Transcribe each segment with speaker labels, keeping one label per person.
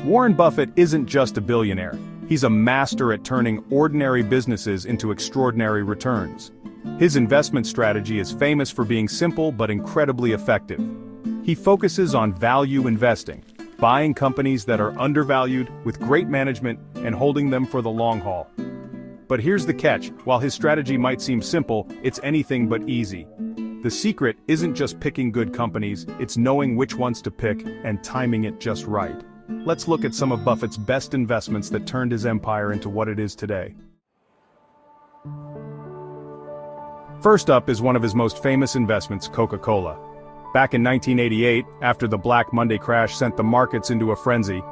Speaker 1: Warren Buffett isn't just a billionaire. He's a master at turning ordinary businesses into extraordinary returns. His investment strategy is famous for being simple but incredibly effective. He focuses on value investing, buying companies that are undervalued with great management and holding them for the long haul. But here's the catch: while his strategy might seem simple, it's anything but easy. The secret isn't just picking good companies, it's knowing which ones to pick and timing it just right. Let's look at some of Buffett's best investments that turned his empire into what it is today. First up is one of his most famous investments, Coca-Cola. Back in 1988, after the Black Monday crash sent the markets into a frenzy,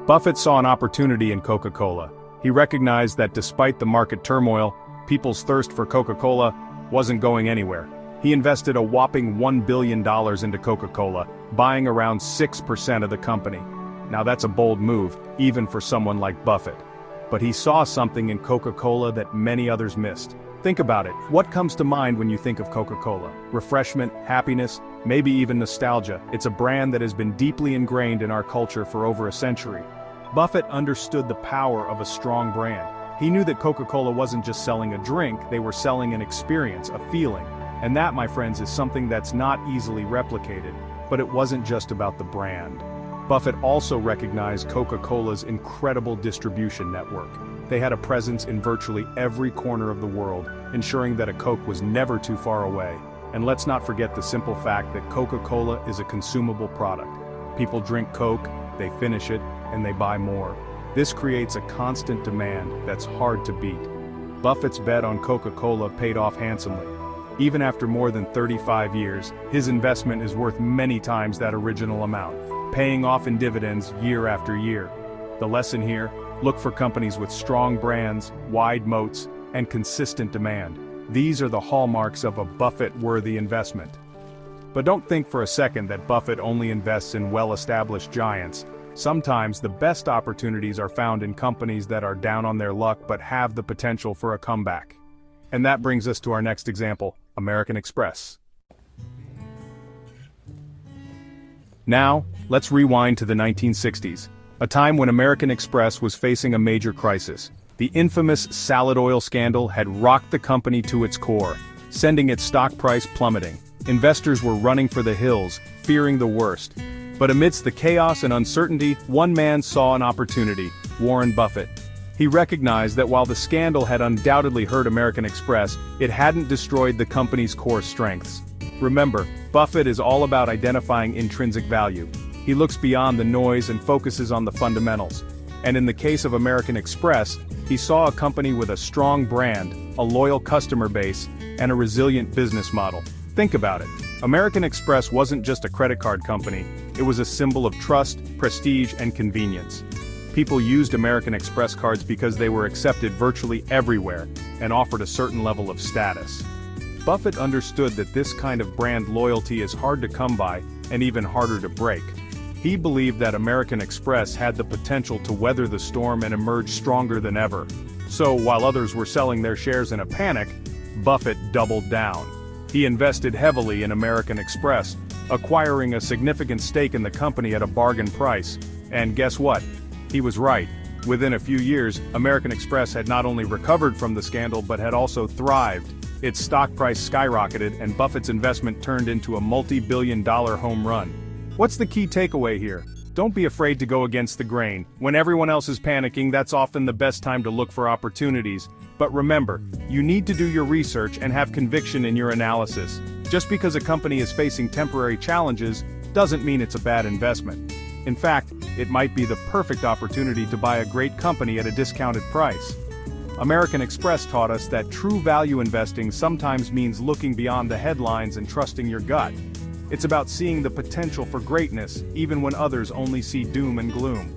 Speaker 1: Buffett saw an opportunity in Coca-Cola. He recognized that despite the market turmoil, people's thirst for Coca-Cola wasn't going anywhere. He invested a whopping $1 billion into Coca-Cola, buying around 6% of the company. Now that's a bold move, even for someone like Buffett. But he saw something in Coca-Cola that many others missed. Think about it. What comes to mind when you think of Coca-Cola? Refreshment, happiness, maybe even nostalgia. It's a brand that has been deeply ingrained in our culture for over a century. Buffett understood the power of a strong brand. He knew that Coca-Cola wasn't just selling a drink, they were selling an experience, a feeling. And that, my friends, is something that's not easily replicated. But it wasn't just about the brand. Buffett also recognized Coca-Cola's incredible distribution network. They had a presence in virtually every corner of the world, ensuring that a Coke was never too far away. And let's not forget the simple fact that Coca-Cola is a consumable product. People drink Coke, they finish it, and they buy more. This creates a constant demand that's hard to beat. Buffett's bet on Coca-Cola paid off handsomely. Even after more than 35 years, his investment is worth many times that original amount, paying off in dividends year after year. The lesson here: look for companies with strong brands, wide moats, and consistent demand. These are the hallmarks of a Buffett-worthy investment. But don't think for a second that Buffett only invests in well-established giants. Sometimes the best opportunities are found in companies that are down on their luck but have the potential for a comeback. And that brings us to our next example, American Express. Now, let's rewind to the 1960s, a time when American Express was facing a major crisis. The infamous salad oil scandal had rocked the company to its core, sending its stock price plummeting. Investors were running for the hills, fearing the worst. But amidst the chaos and uncertainty, one man saw an opportunity: Warren Buffett. He recognized that while the scandal had undoubtedly hurt American Express, it hadn't destroyed the company's core strengths. Remember, Buffett is all about identifying intrinsic value. He looks beyond the noise and focuses on the fundamentals. And in the case of American Express, he saw a company with a strong brand, a loyal customer base, and a resilient business model. Think about it. American Express wasn't just a credit card company, it was a symbol of trust, prestige, and convenience. People used American Express cards because they were accepted virtually everywhere and offered a certain level of status. Buffett understood that this kind of brand loyalty is hard to come by and even harder to break. He believed that American Express had the potential to weather the storm and emerge stronger than ever. So, while others were selling their shares in a panic, Buffett doubled down. He invested heavily in American Express, acquiring a significant stake in the company at a bargain price. And guess what? He was right. Within a few years, American Express had not only recovered from the scandal but had also thrived. Its stock price skyrocketed and Buffett's investment turned into a multi-billion-dollar home run. What's the key takeaway here? Don't be afraid to go against the grain. When everyone else is panicking, that's often the best time to look for opportunities. But remember, you need to do your research and have conviction in your analysis. Just because a company is facing temporary challenges doesn't mean it's a bad investment. In fact, it might be the perfect opportunity to buy a great company at a discounted price. American Express taught us that true value investing sometimes means looking beyond the headlines and trusting your gut. It's about seeing the potential for greatness, even when others only see doom and gloom.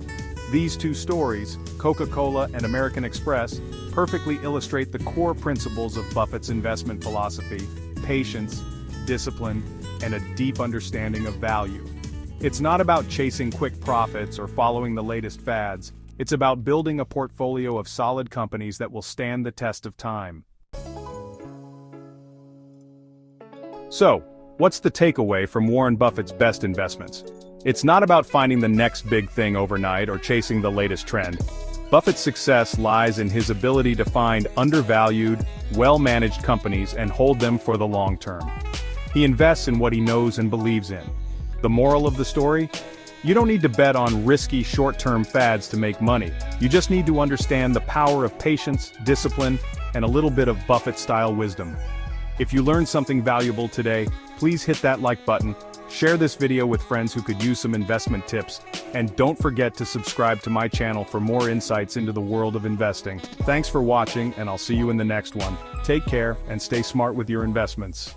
Speaker 1: These two stories, Coca-Cola and American Express, perfectly illustrate the core principles of Buffett's investment philosophy: patience, discipline, and a deep understanding of value. It's not about chasing quick profits or following the latest fads. It's about building a portfolio of solid companies that will stand the test of time. So, what's the takeaway from Warren Buffett's best investments? It's not about finding the next big thing overnight or chasing the latest trend. Buffett's success lies in his ability to find undervalued, well-managed companies and hold them for the long term. He invests in what he knows and believes in. The moral of the story? You don't need to bet on risky short-term fads to make money. You just need to understand the power of patience, discipline, and a little bit of Buffett-style wisdom. If you learned something valuable today, please hit that like button, share this video with friends who could use some investment tips, and don't forget to subscribe to my channel for more insights into the world of investing. Thanks for watching, and I'll see you in the next one. Take care, and stay smart with your investments.